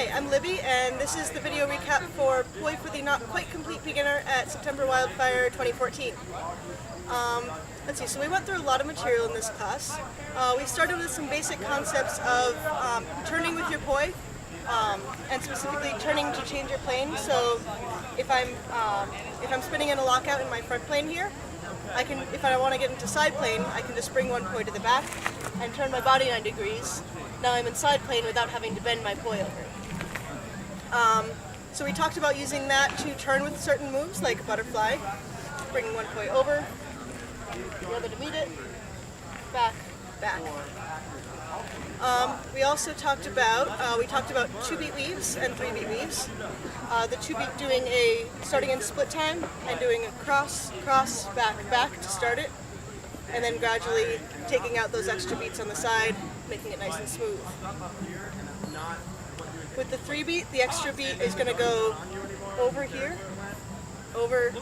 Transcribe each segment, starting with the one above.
Hi, I'm Libby, and this is the video recap for Poi for the Not Quite Complete Beginner at September Wildfire 2014. Let's see, so we went through a lot of material in this class. We started with some basic concepts of turning with your Poi, and specifically turning to change your plane. So if I'm spinning in a lockout in my front plane here, I can, if I want to get into side plane, I can just bring one Poi to the back and turn my body 9 degrees. Now I'm in side plane without having to bend my Poi over. So we talked about using that to turn with certain moves, like a butterfly, bringing one Poi over, the other to meet it, back, back. We also talked about 2-beat weaves and 3-beat weaves. The 2-beat doing starting in split time and doing a cross, cross, back, back to start it, and then gradually taking out those extra beats on the side, making it nice and smooth. With the 3-beat, the extra beat is going to go over here, over,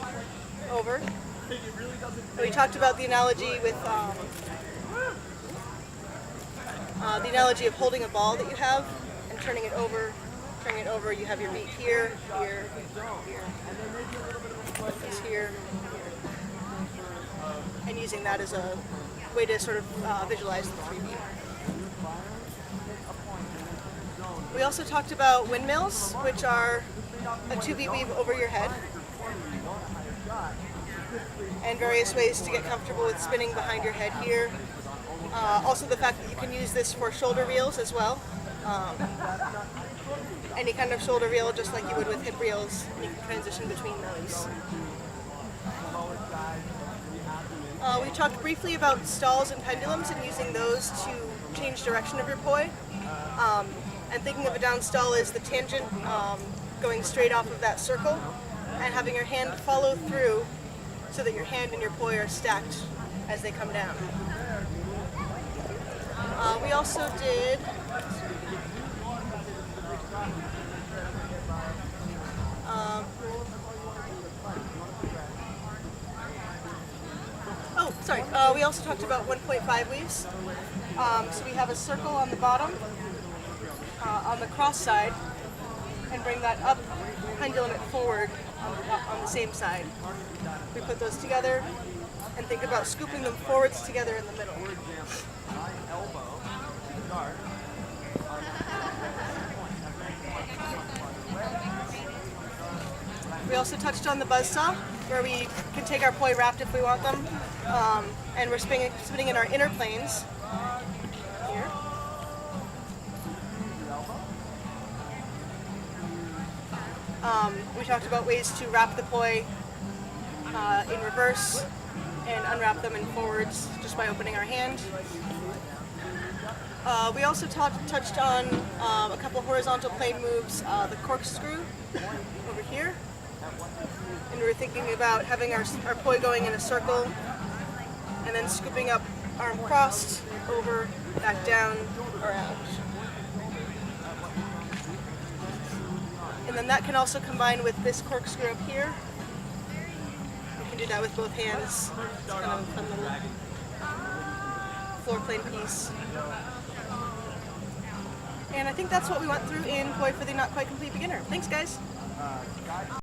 over. And we talked about the analogy with the analogy of holding a ball that you have and turning it over. Turning it over, you have your beat here, here, here. Put this here, and using that as a way to sort of visualize the 3-beat. We also talked about windmills, which are a 2-beat weave over your head, and various ways to get comfortable with spinning behind your head here. Also the fact that you can use this for shoulder reels as well. Any kind of shoulder reel, just like you would with hip reels, and you can transition between those. We talked briefly about stalls and pendulums and using those to change direction of your Poi. And thinking of a down stall as the tangent going straight off of that circle, and having your hand follow through so that your hand and your Poi are stacked as they come down. We also did we also talked about 1.5 weaves. So we have a circle on the bottom, on the cross side, and bring that up, pendulum it forward on the same side. We put those together and think about scooping them forwards together in the middle. We also touched on the buzzsaw, where we can take our Poi wrapped if we want them, and we're spinning in our inner planes. Here. We talked about ways to wrap the Poi in reverse and unwrap them in forwards just by opening our hand. We also touched on a couple horizontal plane moves, the corkscrew over here. And we were thinking about having our Poi going in a circle and then scooping up, arm crossed, over, back down, or out. And then that can also combine with this corkscrew up here. You can do that with both hands. It's kind of a fun little floor plane piece. And I think that's what we went through in Poi for the Not Quite Complete Beginner. Thanks, guys.